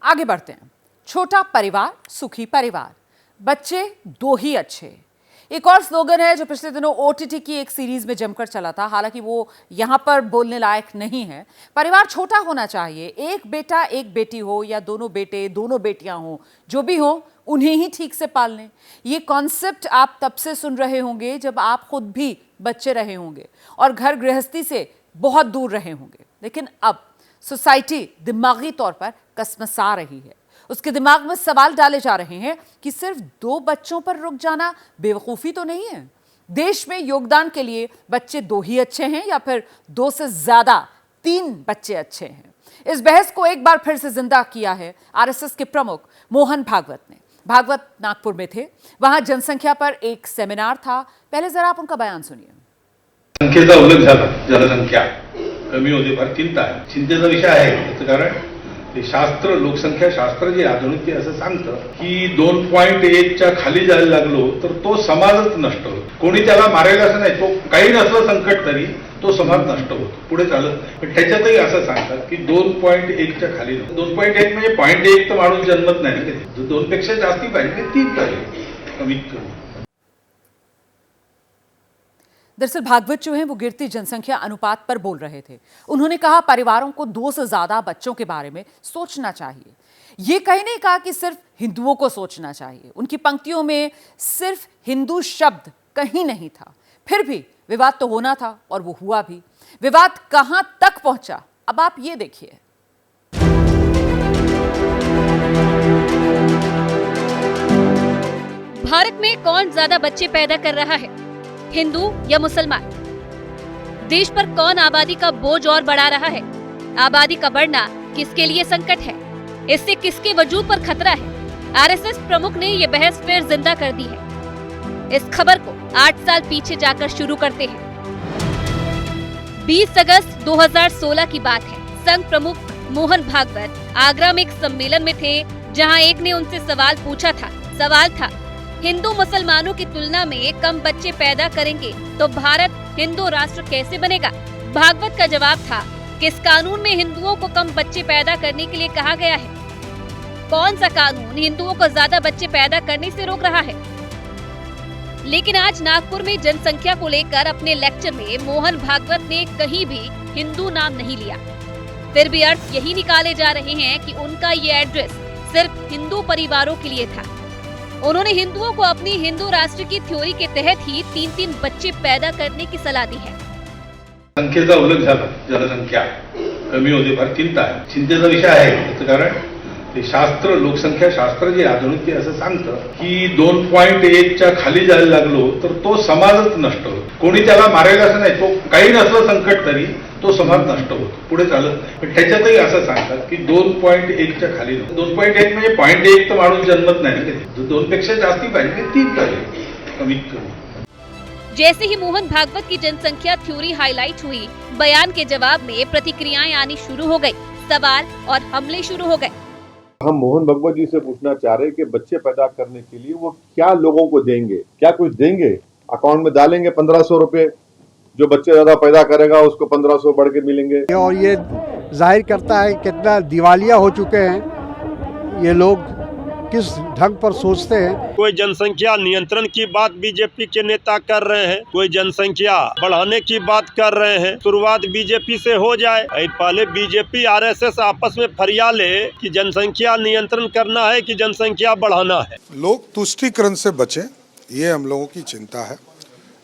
आगे बढ़ते हैं। छोटा परिवार सुखी परिवार, बच्चे दो ही अच्छे, एक और स्लोगन है जो पिछले दिनों ओटीटी की एक सीरीज में जमकर चला था। हालांकि वो यहां पर बोलने लायक नहीं है। परिवार छोटा होना चाहिए, एक बेटा एक बेटी हो या दोनों बेटे दोनों बेटियां हो, जो भी हो उन्हें ही ठीक से पाल लें। ये कॉन्सेप्ट आप तब से सुन रहे होंगे जब आप खुद भी बच्चे रहे होंगे और घर गृहस्थी से बहुत दूर रहे होंगे। लेकिन अब सोसाइटी दिमागी तौर पर कसमसा रही है। उसके दिमाग में सवाल डाले जा रहे हैं कि सिर्फ दो बच्चों पर रुक जाना बेवकूफ़ी तो नहीं है। देश में योगदान के लिए बच्चे दो ही अच्छे हैं या फिर दो से ज्यादा तीन बच्चे अच्छे हैं। इस बहस को एक बार फिर से जिंदा किया है आरएसएस के प्रमुख मोहन भागवत ने। भागवत नागपुर में थे, वहां जनसंख्या पर एक सेमिनार था। पहले जरा आप उनका बयान सुनिए। संख्येचा उल्लेख झाला, जनसंख्या कमी होते फार चिंता आहे। चिंतेचा विषय आहे त्याचं कारण शास्त्र, लोकसंख्या शास्त्र जे आधुनिक असं सांगतं की 2.1 च्या खाली जायला लागलो तर तो समाजच नष्ट होतो। कोणी त्याला मारेल असं नाही, तो काही नसलं संकट तरी तो समाज नष्ट होतो, पुढे चालत नाही। पण त्याच्यातही असं सांगतात की 2.1 च्या खाली 2.1 म्हणजे 0.1 तर माणूस जन्मत नाही ना, किती 2 पेक्षा जास्ती पाहिजे, 3 पाहिजे कमीत कमी। दरअसल भागवत जो है वो गिरती जनसंख्या अनुपात पर बोल रहे थे। उन्होंने कहा परिवारों को 2 से ज्यादा बच्चों के बारे में सोचना चाहिए। ये कहीं नहीं कहा कि सिर्फ हिंदुओं को सोचना चाहिए। उनकी पंक्तियों में सिर्फ हिंदू शब्द कहीं नहीं था। फिर भी विवाद तो होना था और वो हुआ भी। विवाद कहां तक पहुंचा, अब आप ये देखिए। भारत में कौन ज्यादा बच्चे पैदा कर रहा है, हिंदू या मुसलमान? देश पर कौन आबादी का बोझ और बढ़ा रहा है? आबादी का बढ़ना किसके लिए संकट है? इससे किसके वजूद पर खतरा है? आरएसएस प्रमुख ने ये बहस फिर जिंदा कर दी है। इस खबर को 8 साल पीछे जाकर शुरू करते हैं। 20 अगस्त 2016 की बात है। संघ प्रमुख मोहन भागवत आगरा में एक सम्मेलन में थे, जहां एक ने उनसे सवाल पूछा था। सवाल था, हिंदू मुसलमानों की तुलना में कम बच्चे पैदा करेंगे तो भारत हिंदू राष्ट्र कैसे बनेगा? भागवत का जवाब था, किस कानून में हिंदुओं को कम बच्चे पैदा करने के लिए कहा गया है? कौन सा कानून हिंदुओं को ज्यादा बच्चे पैदा करने से रोक रहा है? लेकिन आज नागपुर में जनसंख्या को लेकर अपने लेक्चर में मोहन भागवत ने कहीं भी हिंदू नाम नहीं लिया। फिर भी अर्थ यही निकाले जा रहे हैं कि उनका ये एड्रेस सिर्फ हिंदू परिवारों के लिए था। उन्होंने हिंदुओं को अपनी हिंदू राष्ट्र की थ्योरी के तहत ही 3-3 बच्चे पैदा करने की सलाह दी है। संख्येचा उल्लेख झाला, जनसंख्या कमी होते फार चिंता आहे। चिंतेचा विषय आहे त्याचं कारण शास्त्र, लोकसंख्या शास्त्र जे आधुनिक असं सांगतं की 2.1 च्या खाली जायला लागलो तर तो समाजच नष्ट होतो। कोणी त्याला मारेल असं नाही, तो काही नसलं संकट तरी तो समाज नष्ट होतो, पुढे चालत नाही। पण त्याच्यातही असं सांगतात की 2.1 च्या खाली 2.1 म्हणजे 0.1 तर माणूस जन्मत नाही ना, किती 2 पेक्षा जास्ती पाहिजे, 3 पाहिजे कमीत कमी। जैसे ही मोहन भागवत की जनसंख्या थ्योरी हाईलाइट हुई, बयान के जवाब में प्रतिक्रियाएं आनी शुरू हो गई, सवाल और हमले शुरू हो गए। हम मोहन भागवत जी से पूछना चाह रहे हैं कि बच्चे पैदा करने के लिए वो क्या लोगों को देंगे, क्या कुछ देंगे? अकाउंट में डालेंगे 1500 रुपए, जो बच्चे ज्यादा पैदा करेगा उसको 1500 बढ़ के मिलेंगे। और ये जाहिर करता है कितना दिवालिया हो चुके हैं ये लोग, किस ढंग पर सोचते हैं। कोई जनसंख्या नियंत्रण की बात बीजेपी के नेता कर रहे हैं, कोई जनसंख्या बढ़ाने की बात कर रहे हैं। शुरुआत बीजेपी से हो जाए, पहले बीजेपी आरएसएस आपस में फरिया ले कि जनसंख्या नियंत्रण करना है कि जनसंख्या बढ़ाना है। लोग तुष्टीकरण से बचें, ये हम लोगों की चिंता है।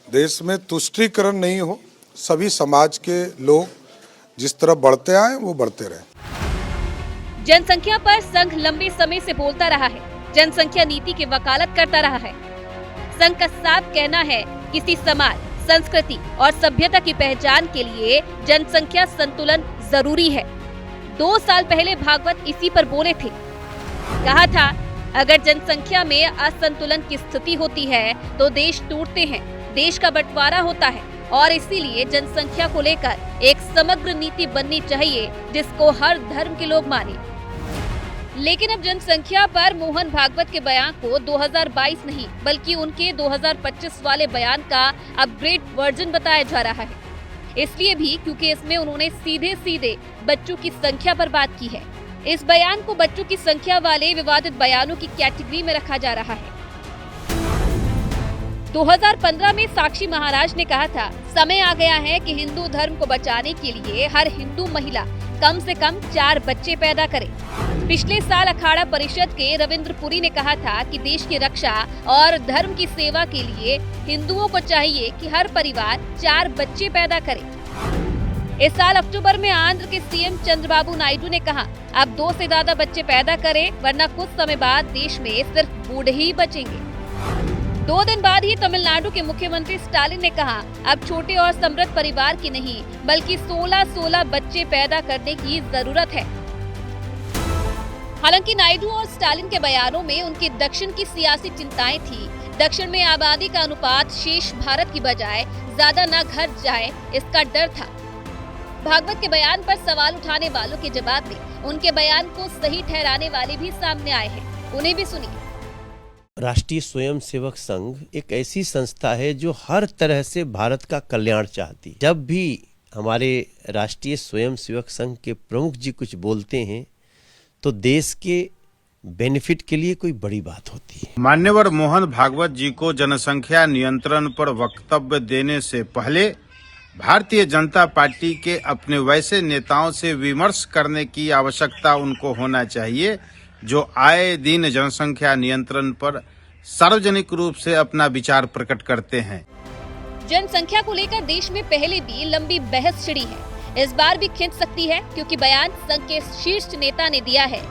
देश में तुष्टीकरण नहीं हो, सभी समाज के लोग जिस तरह बढ़ते आए वो बढ़ते रहे। जनसंख्या पर संघ लंबे समय से बोलता रहा है, जनसंख्या नीति की वकालत करता रहा है। संघ का साफ कहना है, किसी समाज, संस्कृति और सभ्यता की पहचान के लिए जनसंख्या संतुलन जरूरी है। 2 साल पहले भागवत इसी पर बोले थे। कहा था, अगर जनसंख्या में असंतुलन की स्थिति होती है तो देश टूटते हैं, देश का बंटवारा होता है और इसीलिए जनसंख्या को लेकर एक समग्र नीति बननी चाहिए जिसको हर धर्म के लोग माने। लेकिन अब जनसंख्या पर मोहन भागवत के बयान को 2022 नहीं बल्कि उनके 2025 वाले बयान का अपग्रेड वर्जन बताया जा रहा है। इसलिए भी क्योंकि इसमें उन्होंने सीधे सीधे बच्चों की संख्या पर बात की है। इस बयान को बच्चों की संख्या वाले विवादित बयानों की कैटेगरी में रखा जा रहा है। 2015 में साक्षी महाराज ने कहा था, समय आ गया है कि हिंदू धर्म को बचाने के लिए हर हिंदू महिला कम से कम 4 बच्चे पैदा करे। पिछले साल अखाड़ा परिषद के रविंद्र पुरी ने कहा था कि देश की रक्षा और धर्म की सेवा के लिए हिंदुओं को चाहिए कि हर परिवार 4 बच्चे पैदा करे। इस साल अक्टूबर में आंध्र के सीएम चंद्रबाबू नायडू ने कहा, अब 2 से ज्यादा बच्चे पैदा करें, वरना कुछ समय बाद देश में सिर्फ बूढ़े ही बचेंगे। 2 दिन बाद ही तमिलनाडु के मुख्यमंत्री स्टालिन ने कहा, अब छोटे और समृद्ध परिवार की नहीं बल्कि 16 बच्चे पैदा करने की जरूरत है। हालांकि नायडू और स्टालिन के बयानों में उनकी दक्षिण की सियासी चिंताएं थी। दक्षिण में आबादी का अनुपात शेष भारत की बजाय ज्यादा न घट जाए, इसका डर था। भागवत के बयान पर सवाल उठाने वालों के जवाब में उनके बयान को सही ठहराने वाले भी सामने आए हैं, उन्हें भी सुनिए। राष्ट्रीय स्वयंसेवक संघ एक ऐसी संस्था है जो हर तरह से भारत का कल्याण चाहती है। जब भी हमारे राष्ट्रीय स्वयंसेवक संघ के प्रमुख जी कुछ बोलते हैं तो देश के बेनिफिट के लिए कोई बड़ी बात होती है। मान्यवर मोहन भागवत जी को जनसंख्या नियंत्रण पर वक्तव्य देने से पहले भारतीय जनता पार्टी के अपने वैसे नेताओं से विमर्श करने की आवश्यकता उनको होना चाहिए जो आए दिन जनसंख्या नियंत्रण पर सार्वजनिक रूप से अपना विचार प्रकट करते हैं। जनसंख्या को लेकर देश में पहले भी लंबी बहस छिड़ी है, इस बार भी खिंच सकती है क्योंकि बयान संघ के शीर्ष नेता ने दिया है।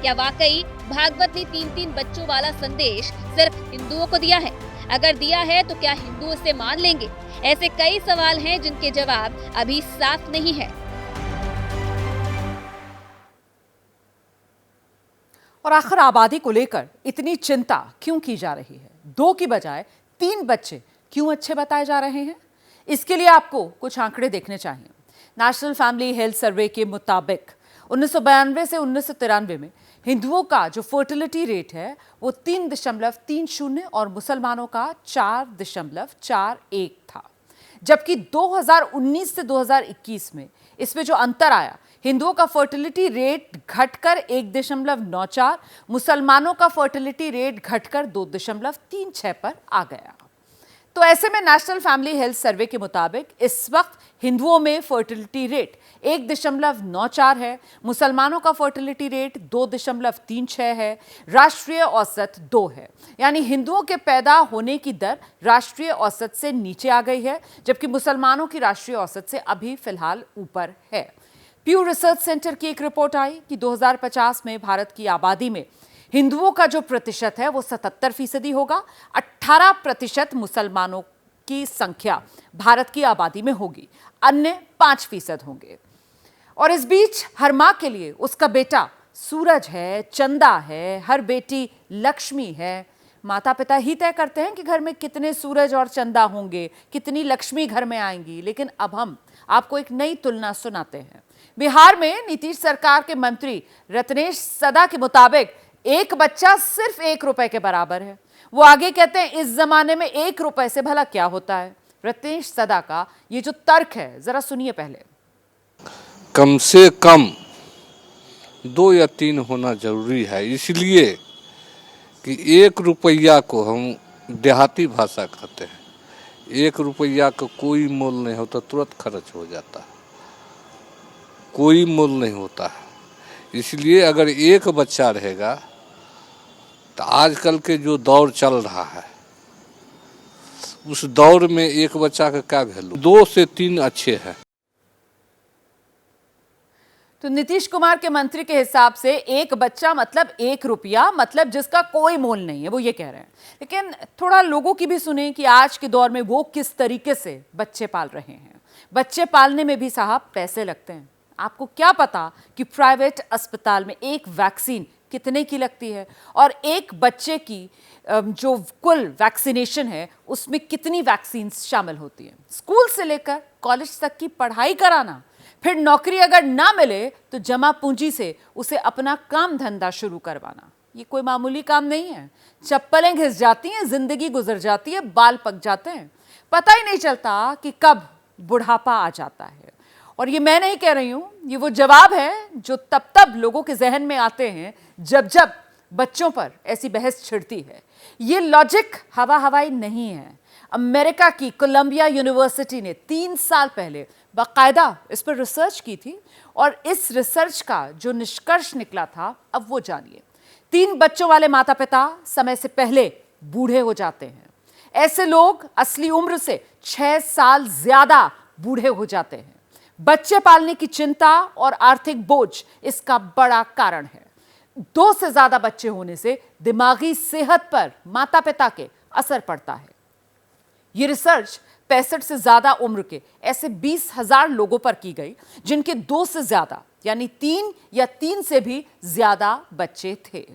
क्या वाकई भागवत ने 3-3 बच्चों वाला संदेश सिर्फ हिंदुओं को दिया है? अगर दिया है तो क्या हिंदू इसे मान लेंगे? ऐसे कई सवाल हैं जिनके जवाब अभी साफ नहीं है। और आखिर आबादी को लेकर इतनी चिंता क्यों की जा रही है? 2 की बजाय 3 बच्चे क्यों अच्छे बताए जा रहे हैं? इसके लिए आपको कुछ आंकड़े देखने चाहिए। नेशनल फैमिली हेल्थ सर्वे के मुताबिक 1992 से 1993 में हिंदुओं का जो फर्टिलिटी रेट है वो 3.30 और मुसलमानों का 4.41 था, जबकि 2019 से 2021 में इसमें जो अंतर आया, हिंदुओं का फर्टिलिटी रेट घटकर 1.94, मुसलमानों का फर्टिलिटी रेट घटकर 2.36 पर आ गया। तो ऐसे में नेशनल फैमिली हेल्थ सर्वे के मुताबिक इस वक्त हिंदुओं में फर्टिलिटी रेट 1.94 है, मुसलमानों का फर्टिलिटी रेट 2.36 है, राष्ट्रीय औसत 2 है। यानी हिंदुओं के पैदा होने की दर राष्ट्रीय औसत से नीचे आ गई है, जबकि मुसलमानों की राष्ट्रीय औसत से अभी फिलहाल ऊपर है। प्यू रिसर्च सेंटर की एक रिपोर्ट आई कि 2050 में भारत की आबादी में हिंदुओं का जो प्रतिशत है वो 77% होगा, 18% मुसलमानों की संख्या भारत की आबादी में होगी, अन्य 5% होंगे। और इस बीच हर मां के लिए उसका बेटा सूरज है, चंदा है, हर बेटी लक्ष्मी है। माता पिता ही तय करते हैं कि घर में कितने सूरज और चंदा होंगे, कितनी लक्ष्मी घर में आएंगी। लेकिन अब हम आपको एक नई तुलना सुनाते हैं। बिहार में नीतीश सरकार के मंत्री रत्नेश सदा के मुताबिक एक बच्चा सिर्फ 1 रुपए के बराबर है। वो आगे कहते हैं इस जमाने में 1 रुपए से भला क्या होता है। रत्नेश सदा का ये जो तर्क है जरा सुनिए पहले। कम से कम 2 या 3 होना जरूरी है, इसलिए कि 1 रुपया को हम देहाती भाषा कहते हैं, 1 रुपया का कोई मोल नहीं होता, तुरंत खर्च हो जाता है, कोई मोल नहीं होता है। इसलिए अगर 1 बच्चा रहेगा तो आजकल के जो दौर चल रहा है उस दौर में 1 बच्चा का क्या वैल्यू, 2 से 3 अच्छे हैं। तो नीतीश कुमार के मंत्री के हिसाब से 1 बच्चा मतलब 1 रुपया, मतलब जिसका कोई मोल नहीं है, वो ये कह रहे हैं। लेकिन थोड़ा लोगों की भी सुने कि आज के दौर में वो किस तरीके से बच्चे पाल रहे हैं। बच्चे पालने में भी साहब पैसे लगते हैं। आपको क्या पता कि प्राइवेट अस्पताल में एक वैक्सीन कितने की लगती है और एक बच्चे की जो कुल वैक्सीनेशन है उसमें कितनी वैक्सीन शामिल होती हैं। स्कूल से लेकर कॉलेज तक की पढ़ाई कराना, फिर नौकरी अगर ना मिले तो जमा पूंजी से उसे अपना काम धंधा शुरू करवाना, ये कोई मामूली काम नहीं है। चप्पलें घिस जाती हैं, जिंदगी गुजर जाती है, बाल पक जाते हैं, पता ही नहीं चलता कि कब बुढ़ापा आ जाता है। और ये मैं नहीं कह रही हूं, ये वो जवाब है जो तब तब लोगों के जहन में आते हैं जब जब बच्चों पर ऐसी बहस छिड़ती है। ये लॉजिक हवा हवाई नहीं है। अमेरिका की कोलंबिया यूनिवर्सिटी ने 3 साल पहले बाकायदा इस पर रिसर्च की थी और इस रिसर्च का जो निष्कर्ष निकला था, अब वो जानिए। 3 बच्चों वाले माता पिता समय से पहले बूढ़े हो जाते हैं। ऐसे लोग असली उम्र से 6 साल ज्यादा बूढ़े हो जाते हैं। बच्चे पालने की चिंता और आर्थिक बोझ इसका बड़ा कारण है। 2 से ज्यादा बच्चे होने से दिमागी सेहत पर माता पिता के असर पड़ता है। यह रिसर्च 65 से ज्यादा उम्र के ऐसे 20,000 लोगों पर की गई जिनके 2 से ज्यादा यानी 3 या 3 से भी ज्यादा बच्चे थे।